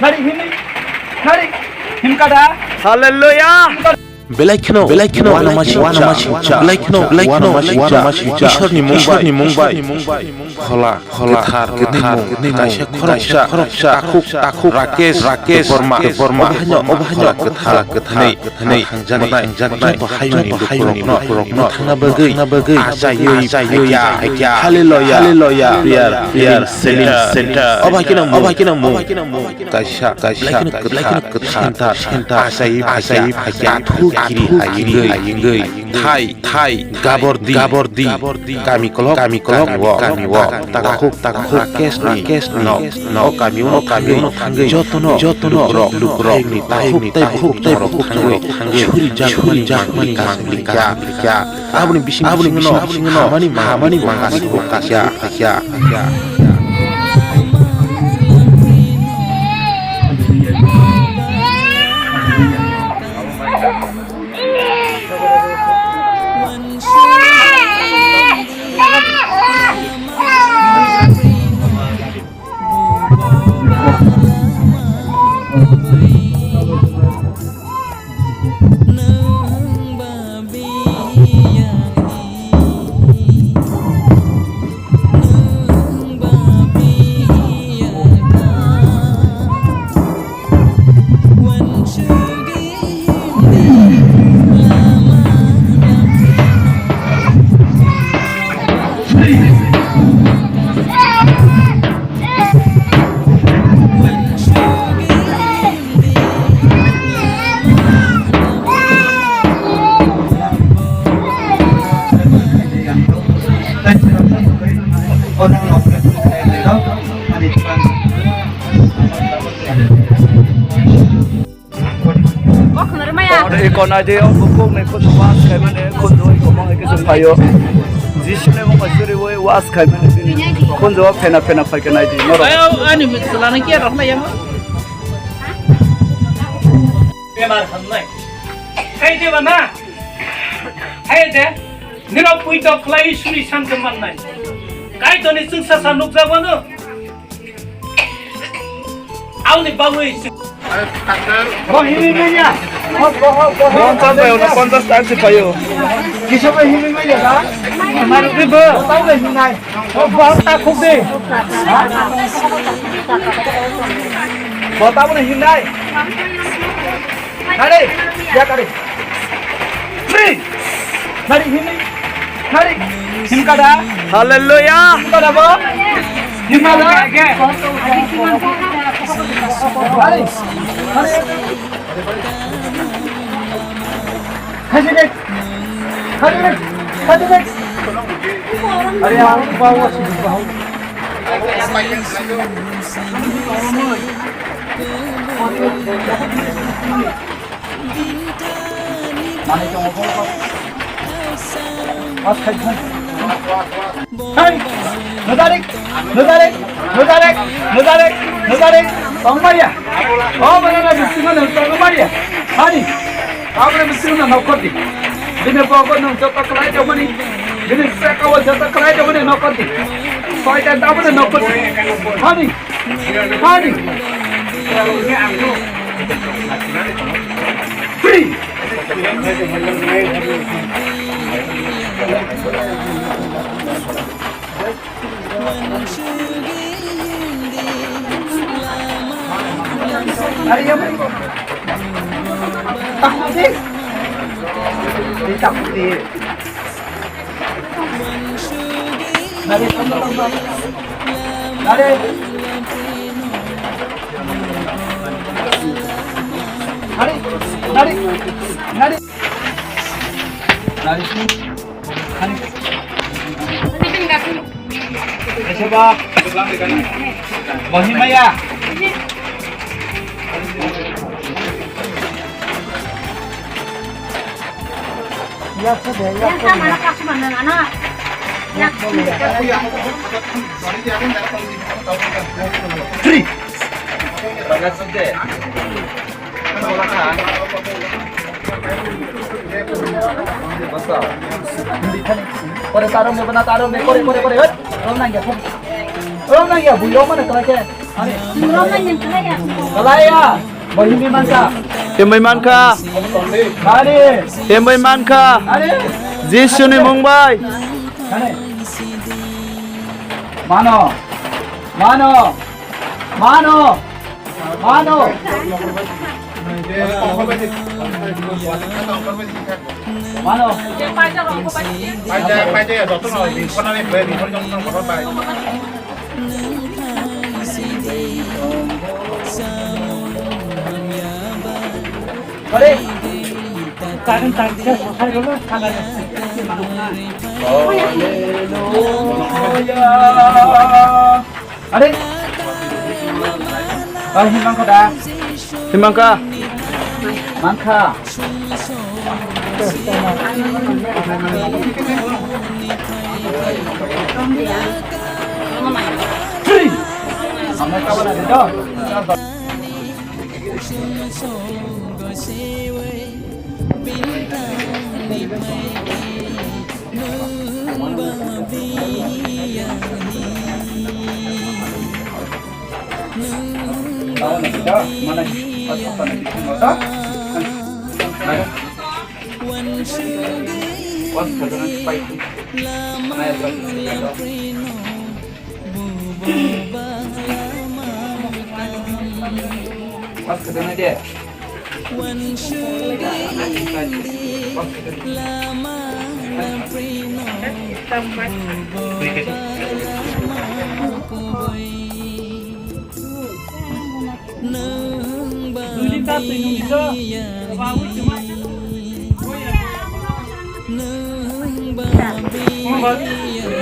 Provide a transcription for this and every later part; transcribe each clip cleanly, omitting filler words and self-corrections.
Nari himi. Nari. Himkada. Hallelujah. Belakino wanamashi belakino ishorni mumbai khola gotar kaisa khoroksa takuk rakesh borma obhanya gotar nei hangjani hayuni rokno thangna bagui ajayui hallelujah prayer center obhakina mu kaisa gotar ajayib Kiri hayingei thai gabordi kami kolok wo takuk kes no kami thangei jotono lukrok ni tahuk churi jakmani kya abuni bising no hamani mangasi kasya Kon aja yang bukuk nih kon was kayak mana kon doa komang itu supaya jisnya mau masuk woi was kayak mana kon doa pena pakai nanti. Ayo ani selana kia roh lah yang. Memang hanai. Hai deh mana? Hai deh. Nira puita klai suri sampai mana? Kau itu nih sukses sanuk zaman tu. Awak ni bawa itu. Oh himi mana? Kontas bayo na kontas taksi bayo. Kisah bayo himi mana kan? Maru riba. Tahu nggak himi? Oh baru takut deh. Tahu nggak himi? Nari, ya kari. Free. Nari himi. Nari. Him kada. Hallelujah. Kada bo. Him kada. Nari. Nari. Hadirin. Hari yang bawa sih bawa. Hai, nudarik, bang Maria. Oh, mana bisingnya bang Maria. Hani. Apa mesti nak nak kodi? Bina bawa nak jatuh kelai jauh ni. Bina sekawal jatuh kelai jauh ni nak kodi. Soalnya tak apa nak kodi. Hani. Free. Hari yang mana? Takut sih? Takut sih. Nari, coba. Bohim ya. Ya sudah, ya sudah. Mana kasih mana anak? Ya sudah. Free. Banyak sudah. Basta. Hindi ka na. Kore tarong me bana tarong me kore. Rom na gya. Buyo man na kaya. Ani. Nuroman yang kaya. Kalaya. Mahimi mansa. Tembai manka. Ani. Tembai manka. Ani. Jisuni Mumbai. Ani. Mano. Mano. Mano. Mano. Mano. Balik. Tahan dia selesai dulu tangan. Haleluya. Adik. Himbang kau dah. Himangka. Mangka. Free. Sampai kapan ada dong? Tahu nak kita mana pasukan nak kita mata? Wan kadang spike. Mana ya tuan? Pas kadang aja.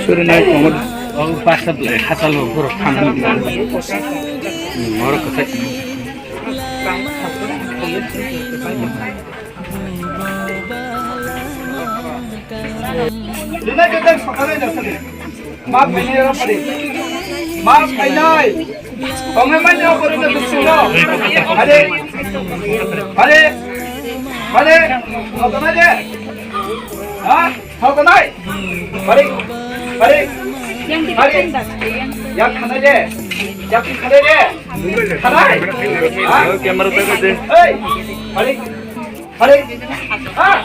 Suruh naik mobil. Oh, pasal hasil buruk kanan. Morok kesek. Lina kita sekarang dah sini. Maaf ini orang padi. Maaf ini. Pengaman yang baru nak bersuara. Ada. Ada. Ada. Kau kenal je? Ah, kau kenal? Padi. Padi. Yang kita tembak. Yang kenal je? Yang kenal je? Kenal? Ah, Kamera tengok deh. Hey, padi. Padi. Ah.